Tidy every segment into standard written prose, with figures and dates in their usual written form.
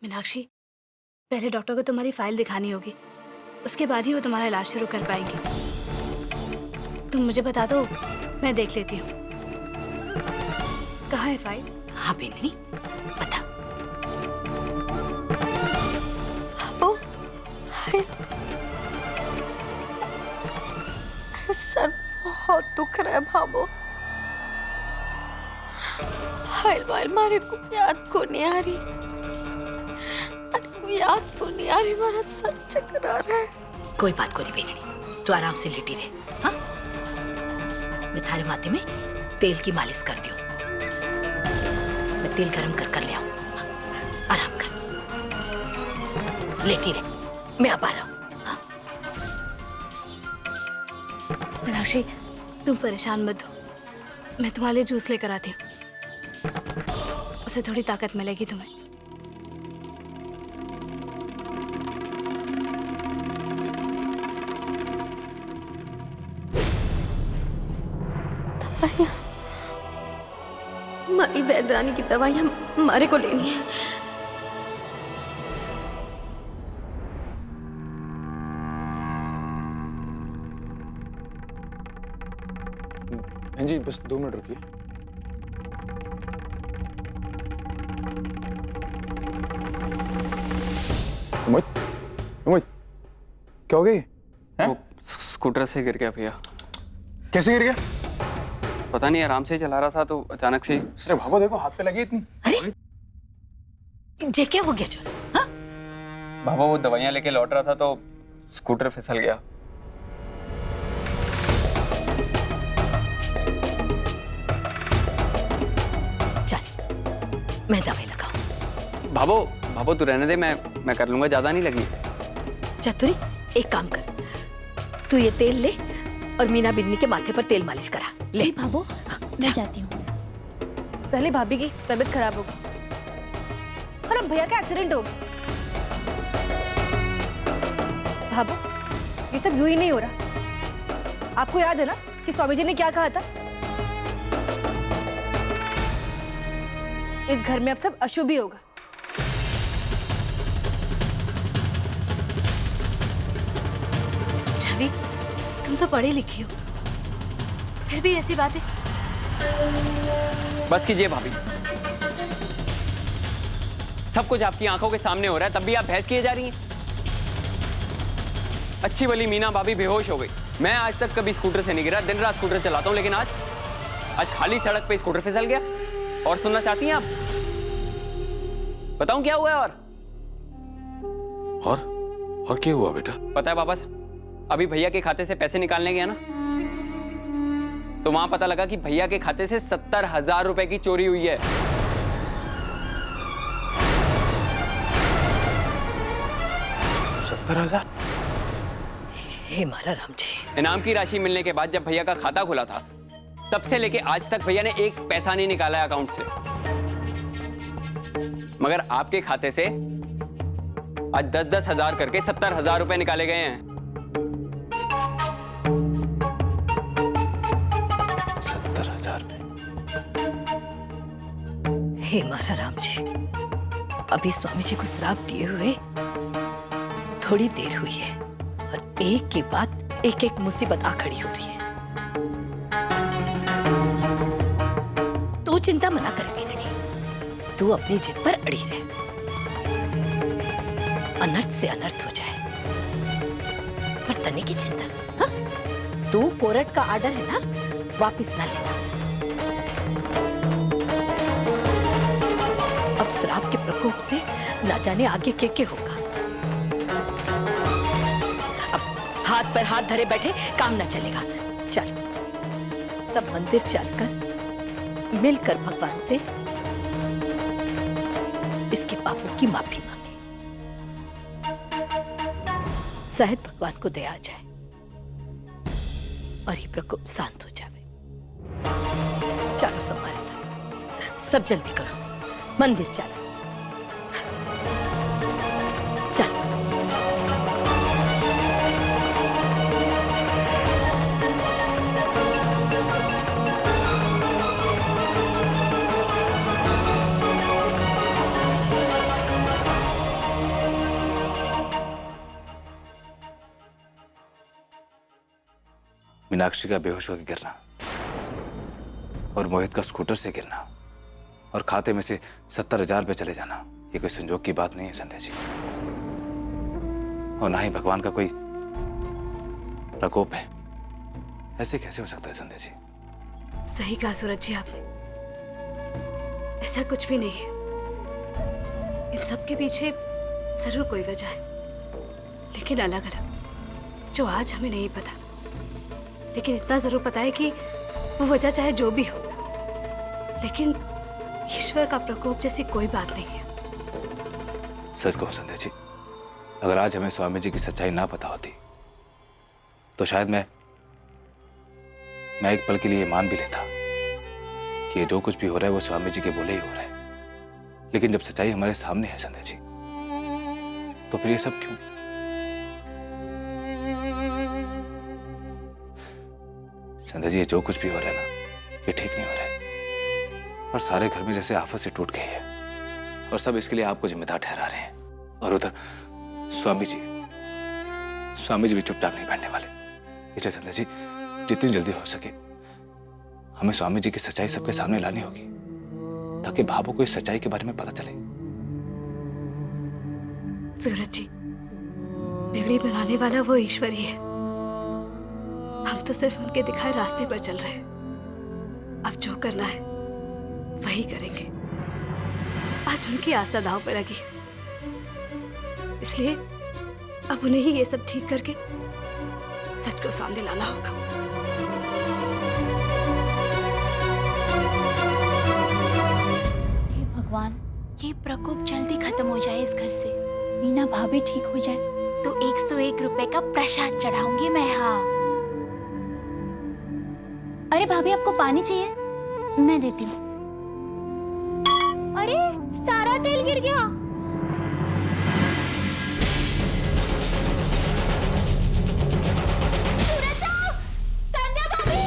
मीनाक्षी, पहले डॉक्टर को तुम्हारी फाइल दिखानी होगी, उसके बाद ही वो तुम्हारा इलाज शुरू कर पाएंगे। तुम मुझे बता दो, मैं देख लेती हूँ। कहाँ है फाइल? हाँ बेननी, बता। बाबू, सर बहुत दुख रहा है बाबू। फाइल वाइल मारे को याद को नहीं आ रही, याद को नहीं आ रही, मेरा सर चकरा रहा है। कोई बात को नहीं बेननी, तू आराम से लेटी रहे। हाँ, मैं थारे माथे में तेल की मालिश कर दूं। मैं तेल गरम कर ले आऊं। आराम कर, लेटी रहे, मैं अब आ रहा हूं। हाँ? मीनाक्षी, तुम परेशान मत हो, मैं तुम्हारे लिए जूस लेकर आती हूँ, उसे थोड़ी ताकत मिलेगी तुम्हें। हमारी वैद्यरानी की दवाइयां हमारे को लेनी है। जी बस 2 मिनट रुकिए। उमैद, उमैद, क्या हो गई? वो स्कूटर से गिर गया भैया। कैसे गिर गया? पता नहीं, आराम से ही चला रहा था तो अचानक से। अरे भाभा देखो, हाथ पे लगी इतनी। अरे ये क्या हो गया चोर? हाँ? बाबा वो दवाइयां लेके लौट रहा था तो स्कूटर फिसल गया। चल, मैं दवाई लगाऊं। भाबो तू रहने दे, मैं कर लूंगा, ज्यादा नहीं लगी। चतुरी, एक काम कर, तू ये तेल ले और मीना बिन्नी के माथे पर तेल मालिश करा ले। जी भाभो, मैं जाती हूँ। पहले भाभी की तबीयत खराब होगी और अब भैया का एक्सीडेंट होगा। भाभो, ये सब यूं ही नहीं हो रहा। आपको याद है ना कि स्वामी जी ने क्या कहा था? इस घर में अब सब अशुभ ही होगा। छवि, तुम तो पढ़ी लिखी हो, फिर भी ऐसी बातें। बस कीजिए भाभी, सब कुछ आपकी आंखों के सामने हो रहा है, तब भी आप बहस किए जा रही हैं। अच्छी भली मीना भाभी बेहोश हो गई। मैं आज तक कभी स्कूटर से नहीं गिरा, दिन रात स्कूटर चलाता हूं, लेकिन आज खाली सड़क पे स्कूटर फिसल गया। और सुनना चाहती हैं आप? बताऊं क्या हुआ है? और क्या हुआ बेटा? पता है पापा, अभी भैया के खाते से पैसे निकालने गया ना, तो वहां पता लगा कि भैया के खाते से 70,000 रुपए की चोरी हुई है। 70,000? हे मारा राम जी। इनाम की राशि मिलने के बाद जब भैया का खाता खुला था, तब से लेके आज तक भैया ने एक पैसा नहीं निकाला है अकाउंट से। मगर आपके खाते से आज 10-10 हजार करके 70,000 रुपए निकाले गए हैं। 70,000 रुपए? हे मारा राम जी, अभी स्वामी जी को श्राप दिए हुए थोड़ी देर हुई है और एक के बाद एक एक मुसीबत आ खड़ी हो रही है। तू चिंता मना कर बेननी, तू अपनी जिद पर अड़ी रहे। अनर्थ से अनर्थ हो जाए पर तने की चिंता। हाँ? तू कोर्ट का आर्डर है ना, वापिस ना लेना। अब श्राप के प्रकोप से ना जाने आगे क्या होगा। अब हाथ पर हाथ धरे बैठे काम ना चलेगा। चल, सब मंदिर चलकर मिलकर भगवान से इसके पापों की माफी मांगे। शायद भगवान को दया आ जाए और ये प्रकोप शांत हो जाए। चलो सब हमारे साथ, सब जल्दी करो, मंदिर चलो। चल। मीनाक्षी का बेहोश होकर गिरना और मोहित का स्कूटर से गिरना और खाते में से 70,000 रुपये चले जाना, ये कोई संजोग की बात नहीं है संध्या जी, और ना ही भगवान का कोई प्रकोप है। ऐसे कैसे हो सकता है संध्या जी? सही कहा सूरज जी आपने, ऐसा कुछ भी नहीं है। इन सब के पीछे जरूर कोई वजह है, लेकिन अलग अलग, जो आज हमें नहीं पता। लेकिन इतना जरूर पता है कि वो वजह चाहे जो भी हो, लेकिन ईश्वर का प्रकोप जैसी कोई बात नहीं है। सच कहूं संध्या जी, अगर आज हमें स्वामी जी की सच्चाई ना पता होती तो शायद मैं एक पल के लिए मान भी लेता कि ये जो कुछ भी हो रहा है वो स्वामी जी के बोले ही हो रहा है। लेकिन जब सच्चाई हमारे सामने है संध्या जी, तो फिर ये सब क्यों? संध्या जी, ये जो कुछ भी हो रहा है ना, ये ठीक नहीं हो रहा है, और सारे घर में जैसे आफत से टूट गई है, और सब इसके लिए आपको जिम्मेदार ठहरा रहे हैं। और उधर स्वामी जी भी चुपचाप नहीं बैठने वाले। इसलिए संध्या जी, जितनी जल्दी हो सके हमें स्वामी जी की सच्चाई सबके सामने लानी होगी, ताकि भाभो को इस सच्चाई के बारे में पता चले। सूरज जी, बिगड़ी बनाने वाला वो ईश्वर ही है। हम तो सिर्फ उनके दिखाए रास्ते पर चल रहे हैं। अब जो करना है वही करेंगे। आज उनकी आस्था दांव पर लगी, इसलिए अब उन्हें ही ये सब ठीक करके सच को सामने लाना होगा। हे भगवान, ये प्रकोप जल्दी खत्म हो जाए इस घर से, मीना भाभी ठीक हो जाए तो 101 रुपए का प्रसाद चढ़ाऊंगी मैं। हाँ, अरे भाभी, आपको पानी चाहिए? मैं देती हूँ। अरे सारा तेल गिर गया। सूरज साहब, संध्या भाभी,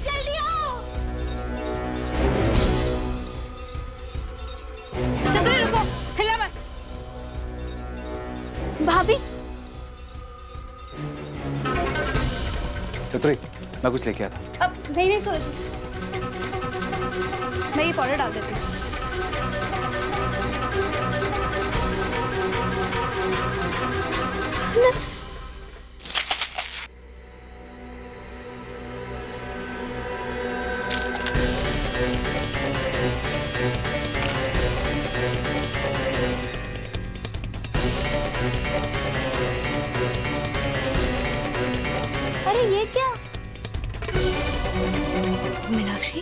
जल्दी आओ। चंद्री, रुको, हिला मत। भाभी, चतुरी, मैं कुछ लेके आता। अब नहीं सूरज, मैं ये पाउडर डाल देती हूँ। अरे ये क्या? मीनाक्षी,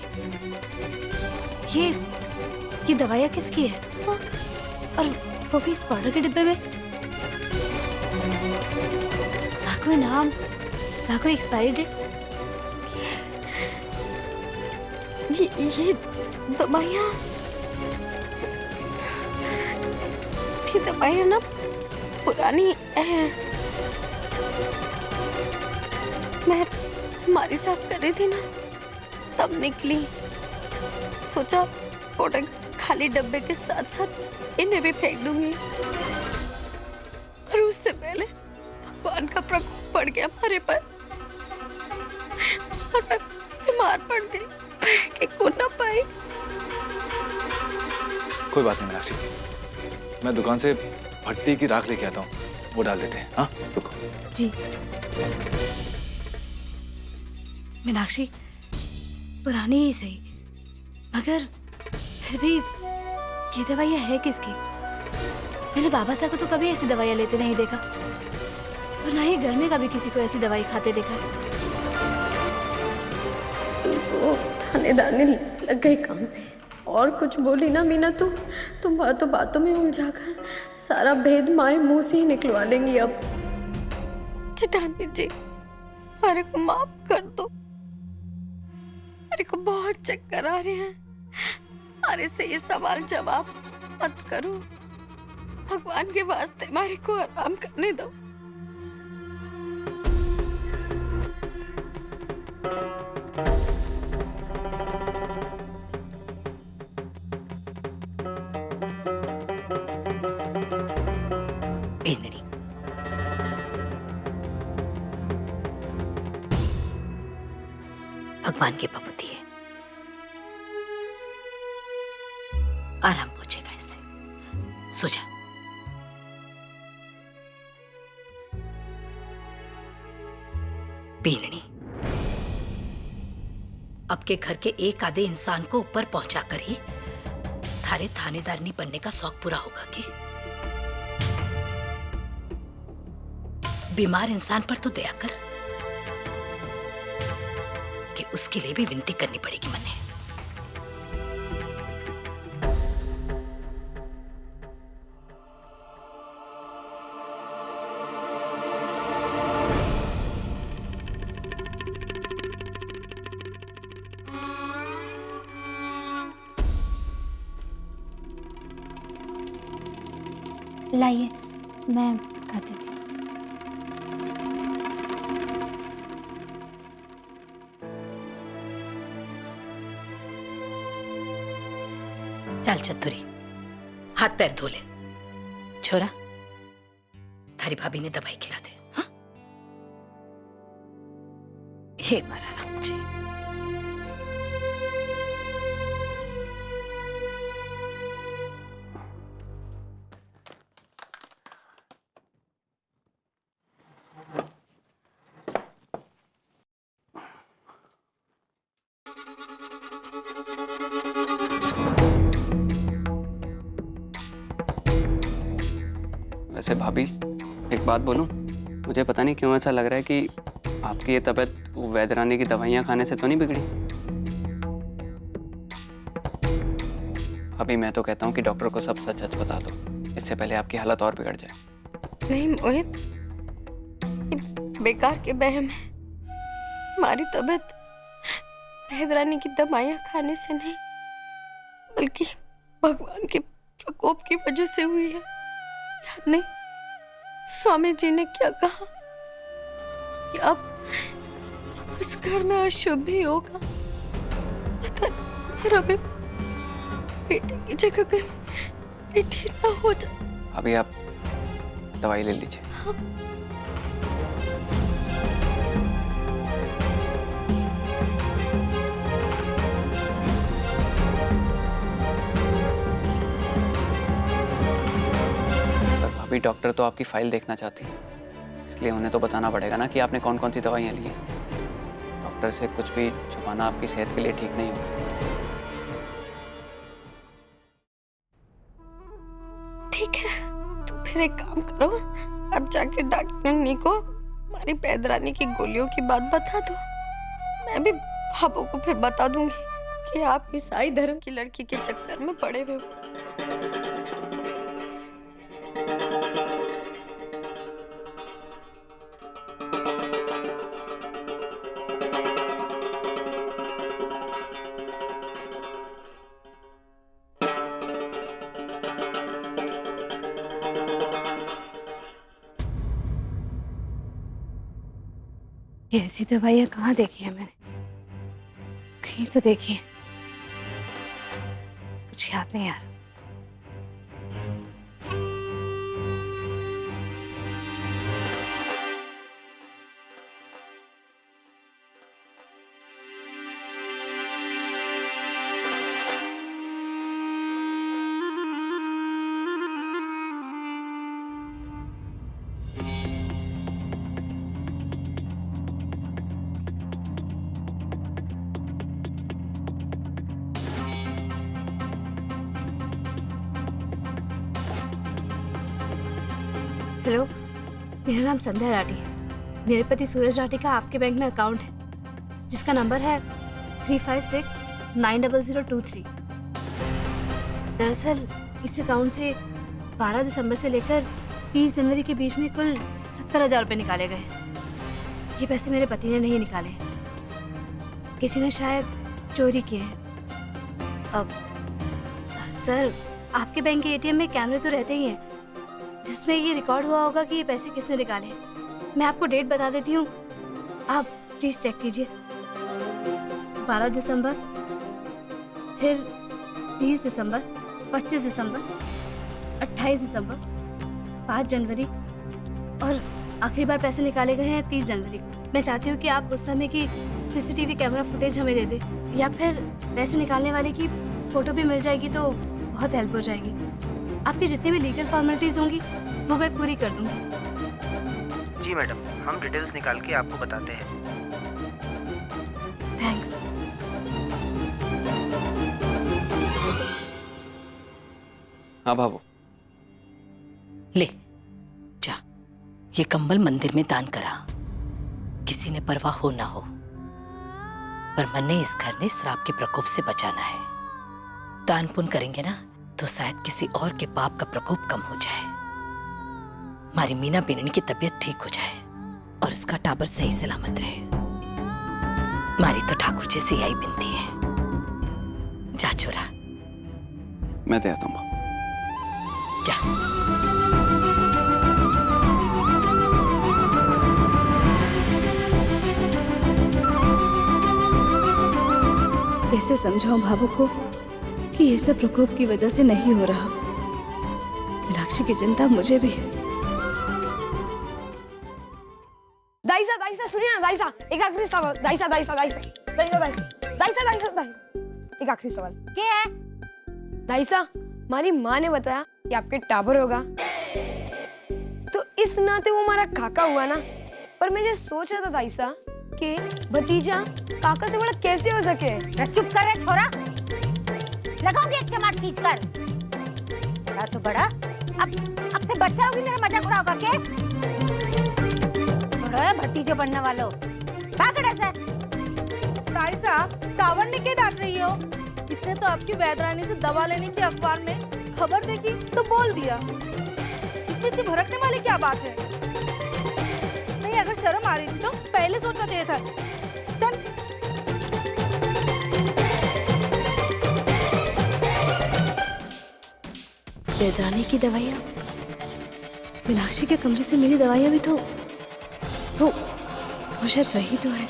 ये दवाइयाँ किसकी है? और वो भी इस पाउडर के डिब्बे में? ना कोई नाम, ना कोई एक्सपायरी डेट। ये दवाइयाँ ना पुरानी है। मैं हमारी साफ कर रही थी ना, तब निकली। सोचा पाउडर खाली डब्बे के साथ साथ इन्हें भी फेंक दूंगी, और उससे पहले भगवान का प्रकोप पड़ गया हमारे पर और मैं बीमार पड़ गई कि को ना पाई। कोई बात नहीं मीनाक्षी, मैं दुकान से भट्टी की राख लेके आता हूँ, वो डाल देते हैं। हाँ, रुको। जी मीनाक्षी, पुरानी ही सही, मगर फिर भी ये दवाइयाँ है किसकी? मैंने बाबा साहब को तो कभी ऐसी दवाइयाँ लेते नहीं देखा, और ना ही घर में कभी किसी को ऐसी दवाई खाते देखा। वो थानेदार लग गई काम पे, और कुछ बोली ना मीना, तुम बातों में उलझा कर सारा भेद हमारे मुंह से ही निकलवा लेंगी। अब चिटानी जी, अरे को माफ कर दो, अरे को बहुत चक्कर आ रहे हैं, अरे से ये सवाल जवाब मत करो, भगवान के वास्ते हमारे को आराम करने दो। भगवान की बबूती है, आराम पहुंचेगा इससे। सो जा। बीननी, अब के घर के एक आधे इंसान को ऊपर पहुंचा कर ही थारे थानेदारनी बनने का शौक पूरा होगा कि बीमार इंसान पर तो दया कर, कि उसके लिए भी विनती करनी पड़ेगी मन्ने। लाइए, मैं कर देती हूँ। चल चतुरी, हाथ पैर धो ले। छोरा, थारी भाभी ने दवाई खिला दे। हाँ, हे मारा राम जी। वैसे भाभी, एक बात बोलूं, मुझे पता नहीं क्यों ऐसा लग रहा है कि आपकी ये तबीयत वो वैद्य रानी की दवाइयाँ खाने से तो नहीं बिगड़ी। अभी मैं तो कहता हूँ कि डॉक्टर को सब सच सच बता दो, इससे पहले आपकी हालत और बिगड़ जाए। नहीं मोहित, ये बेकार के वहम है। हमारी तबीयत वैद्यरानी की दवाइयाँ खाने से नहीं, बल्कि भगवान के प्रकोप की वजह से हुई है। याद नहीं स्वामी जी ने क्या कहा कि अब इस घर में अशुभ ही होगा। पता नहीं, और अभी बेटे की जगह कहीं बेटी ना हो जाए। अभी आप दवाई ले लीजिए। हाँ। अभी डॉक्टर तो आपकी फाइल देखना चाहती है, इसलिए उन्हें तो बताना पड़ेगा ना कि आपने कौन कौन सी दवाइयाँ ली हैं। डॉक्टर से कुछ भी छुपाना आपकी सेहत के लिए ठीक नहीं होगा। ठीक है, तो फिर एक काम करो, अब जाके डॉक्टरनी को हमारी वैद्यरानी की गोलियों की बात बता दो। मैं भी भाभो को फिर बता दूंगी कि आप ईसाई धर्म की लड़की के चक्कर में पड़े हुए हो। ये ऐसी दवाइयाँ कहाँ देखी है मैंने? कहीं तो देखी है, कुछ याद नहीं आ रहा। हेलो, मेरा नाम संध्या राठी है। मेरे पति सूरज राठी का आपके बैंक में अकाउंट है, जिसका नंबर है 35690023। दरअसल इस अकाउंट से 12 दिसंबर से लेकर 30 जनवरी के बीच में कुल 70,000 रुपये निकाले गए। ये पैसे मेरे पति ने नहीं निकाले, किसी ने शायद चोरी किए हैं। अब सर, आपके बैंक के एटीएम में कैमरे तो रहते ही हैं, जिसमें ये रिकॉर्ड हुआ होगा कि ये पैसे किसने निकाले। मैं आपको डेट बता देती हूँ, आप प्लीज चेक कीजिए। 12 दिसंबर, फिर 20 दिसंबर, 25 दिसंबर, 28 दिसंबर, 5 जनवरी और आखिरी बार पैसे निकाले गए हैं 30 जनवरी को। मैं चाहती हूँ कि आप उस समय की सीसीटीवी कैमरा फुटेज हमें दे दें, या फिर पैसे निकालने वाले की फोटो भी मिल जाएगी तो बहुत हेल्प हो जाएगी। आपकी जितनी भी लीगल फॉर्मेलिटीज होंगी वो मैं पूरी कर दूंगी। जी मैडम, हम डिटेल्स निकाल के आपको बताते हैं। थैंक्स। हाँ बाबू, ले जा, ये कंबल मंदिर में दान करा। किसी ने परवाह हो ना हो, पर मन ने इस घर ने श्राप के प्रकोप से बचाना है। दान पुण्य करेंगे ना तो शायद किसी और के पाप का प्रकोप कम हो जाए, हमारी मीना बेननी की तबीयत ठीक हो जाए और उसका टाबर सही सलामत रहे। हमारी तो ठाकुर जी से यही विनती है। जा छोरा, मैं दे आता हूँ। जा। कैसे समझाऊं भाभू को कि ये सब प्रकोप की वजह से नहीं हो रहा। मीनाक्षी की चिंता मुझे भी है। दाइसा दाइसा सुनिए ना दाइसा, एक आखिरी सवाल। दाइसा दाइसा दाइसा दाइसा दाइसा दाइसा दाइसा, एक आखिरी सवाल। क्या है? दाइसा, हमारी माँ ने बताया कि आपके टाबर होगा, तो इस नाते वो हमारा काका हुआ ना। पर मैं ये सोच रहा था दाइसा कि भतीजा काका से बड़ा कैसे हो सके। चुप कर रे छोरा, लगाओगे एक चमाट खींच कर। बड़ा तो बड़ा, अब से बच्चा होगी मेरा मजाक उड़ाओगा के? छोड़ो भतीजो बनने वालों, भागड़े से। ताईसा, टावर ने क्या डांट रही हो? इसने तो आपकी वैदरानी से दवा लेने की अखबार में खबर देखी तो बोल दिया। इसमें इतनी भड़कने वाली क्या बात है? नहीं, अगर शर्म आ रही थी तो पहले सोचना चाहिए था। चल। वैदरानी की दवाइयाँ, मीनाक्षी के कमरे से मिली दवाइयाँ भी तो वो शायद वही तो है।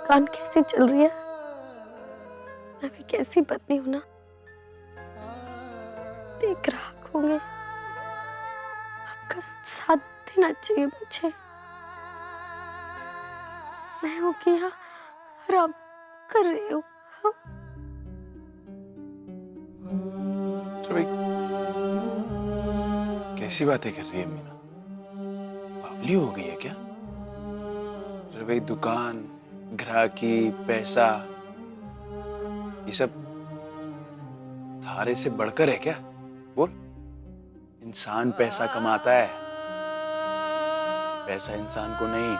दुकान कैसी चल रही है? मैं भी कैसी पत्नी हूं ना, देख रहा होंगे। आपका साथ देना चाहिए मुझे। मैं हूं कि यहाँ आराम कर रही हूँ। कैसी बातें कर रही है मीना? बावली हो गई है क्या? भाई दुकान, ग्राहकी, पैसा, ये सब थारे से बढ़कर है क्या? बोल। इंसान पैसा कमाता है, पैसा इंसान को नहीं।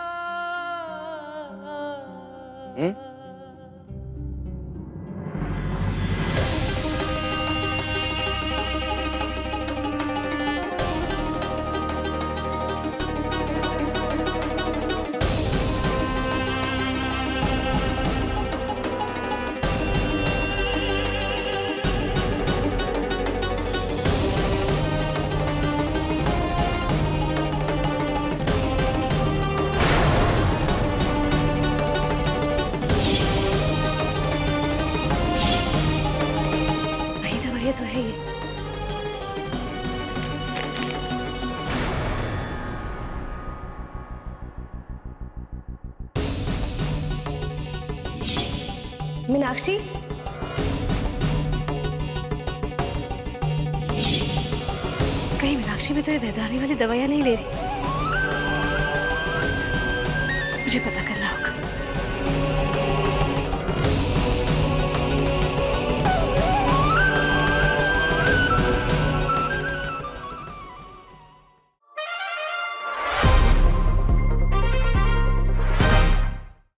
तो है ये। मीनाक्षी, कहीं मीनाक्षी भी तो ये वैदरानी वाली दवाइयाँ नहीं ले रही? मुझे पता कर